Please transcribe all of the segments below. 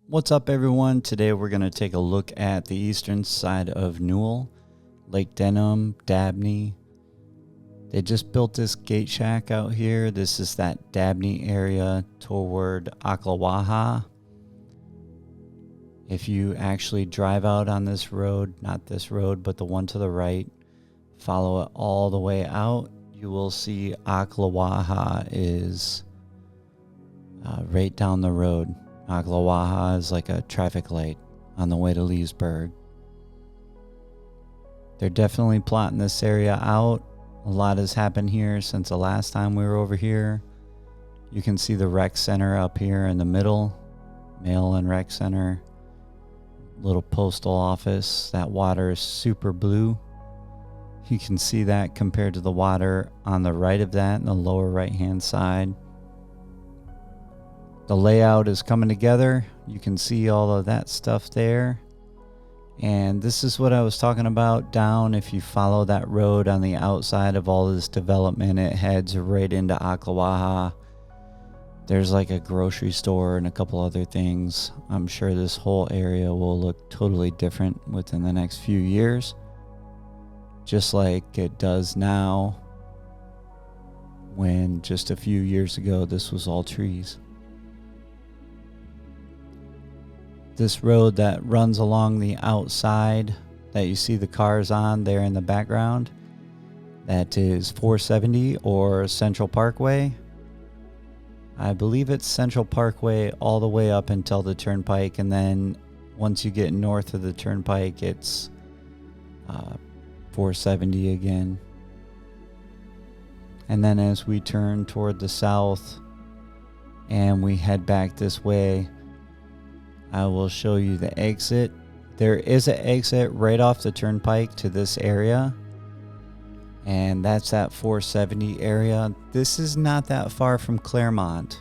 What's up, everyone? Today we're going to take a look at the eastern side of Newell, Lake Denham, Dabney. They just built this gate shack out here. This is that Dabney area toward Ocklawaha. If you actually drive out on this road, not this road, but the one to the right, follow it all the way out, you will see Ocklawaha is right down the road. Ocklawaha is like a traffic light on the way to Leesburg. They're definitely plotting this area out. A lot has happened here since the last time we were over here. You can see the rec center up here in the middle. Mail and rec center. Little postal office. That water is super blue. You can see that compared to the water on the right of that in the lower right hand side. The layout is coming together. You can see all of that stuff there. And this is what I was talking about down. If you follow that road on the outside of all this development, it heads right into Ocklawaha. There's like a grocery store and a couple other things. I'm sure this whole area will look totally different within the next few years, just like it does now, when just a few years ago this was all trees. This road that runs along the outside that you see the cars on there in the background, that is 470 or Central Parkway. I believe it's Central Parkway all the way up until the Turnpike, and then once you get north of the Turnpike, it's 470 again. And then as we turn toward the south and we head back this way, I will show you the exit. There is an exit right off the Turnpike to this area, and that's that 470 area. This is not that far from Claremont.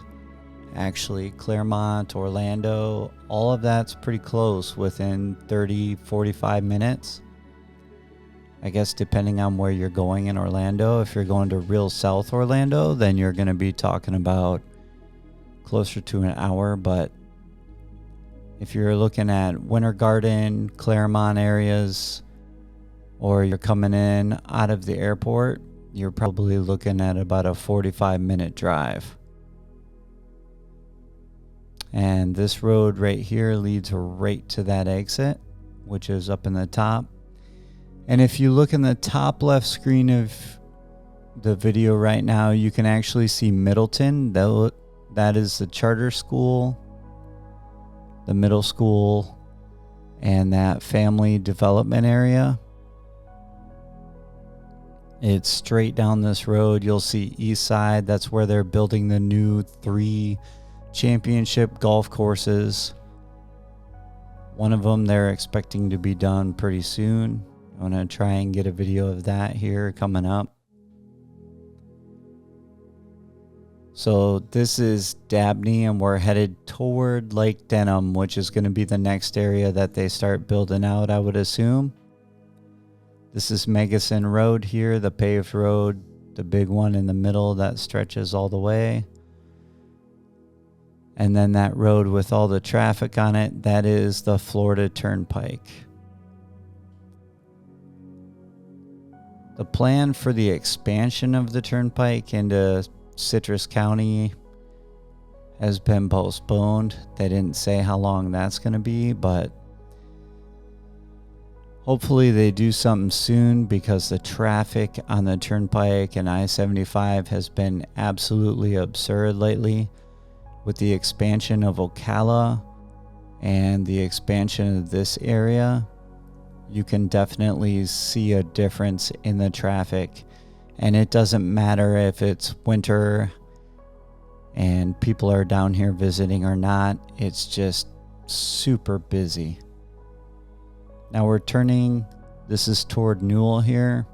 Actually, Claremont, Orlando, all of that's pretty close, within 30-45 minutes. I guess depending on where you're going in Orlando. If you're going to real South Orlando, then you're going to be talking about closer to an hour, but if you're looking at Winter Garden, Claremont areas, or you're coming in out of the airport, you're probably looking at about a 45-minute drive. And this road right here leads right to that exit, which is up in the top. And if you look in the top left screen of the video right now, you can actually see Middleton. That is the charter school, the middle school, and that family development area. It's straight down this road. You'll see east side. That's where they're building the new 3 championship golf courses. One of them they're expecting to be done pretty soon. I'm going to try and get a video of that here coming up. So this is Dabney, and we're headed toward Lake Denham, which is going to be the next area that they start building out, I would assume. This is Megason Road here, the paved road, the big one in the middle that stretches all the way. And then that road with all the traffic on it, that is the Florida Turnpike. The plan for the expansion of the Turnpike into Citrus County has been postponed. They didn't say how long that's going to be, but hopefully they do something soon, because the traffic on the Turnpike and I-75 has been absolutely absurd lately. With the expansion of Ocala and the expansion of this area, you can definitely see a difference in the traffic. And it doesn't matter if it's winter and people are down here visiting or not. It's just super busy. Now we're turning. This is toward Newell here.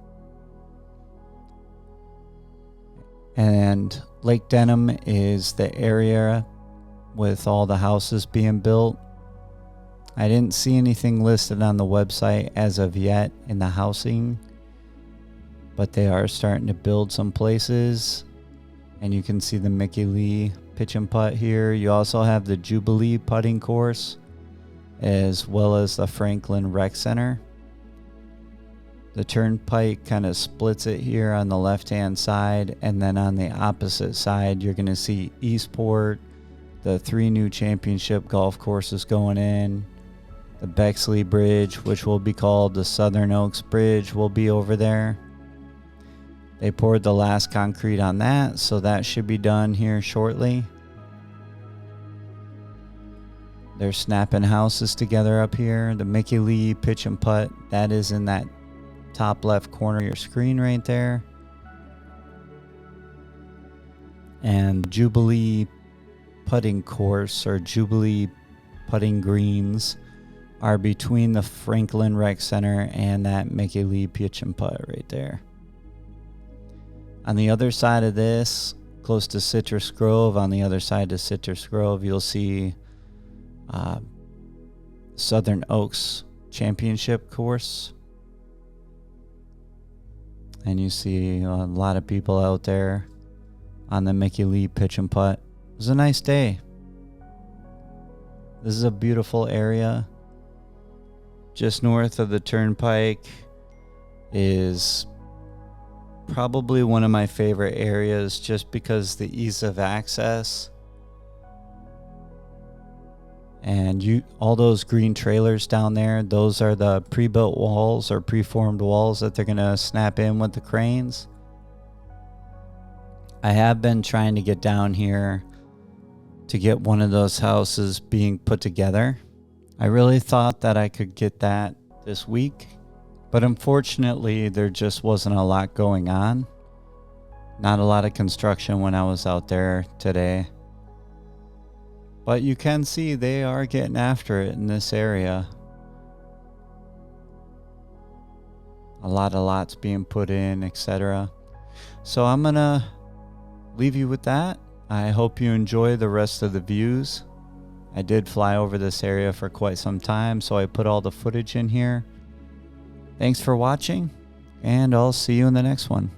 And Lake Denham is the area with all the houses being built. I didn't see anything listed on the website as of yet in the housing, but they are starting to build some places. And you can see the Mickey Lee pitch and putt here. You also have the Jubilee putting course as well as the Franklin Rec Center. The Turnpike kind of splits it here on the left-hand side, and then on the opposite side, you're going to see Eastport, the 3 new championship golf courses going in. The Bexley Bridge, which will be called the Southern Oaks Bridge, will be over there. They poured the last concrete on that, so that should be done here shortly. They're snapping houses together up here. The Mickey Lee pitch and putt, that is in that top left corner of your screen right there. And Jubilee putting course, or Jubilee putting greens, are between the Franklin Rec Center and that Mickey Lee pitch and putt right there. On the other side of this, close to Citrus Grove, on the other side of Citrus Grove, you'll see Southern Oaks Championship course. And you see a lot of people out there on the Mickey Lee pitch and putt. It was a nice day. This is a beautiful area. Just north of the Turnpike is probably one of my favorite areas, just because the ease of access. And all those green trailers down there, those are the pre-built walls or preformed walls that they're going to snap in with the cranes. I have been trying to get down here to get one of those houses being put together. I really thought that I could get that this week, but unfortunately there just wasn't a lot going on. Not a lot of construction when I was out there today. But you can see they are getting after it in this area. A lot of lots being put in, etc. So I'm going to leave you with that. I hope you enjoy the rest of the views. I did fly over this area for quite some time, so I put all the footage in here. Thanks for watching, and I'll see you in the next one.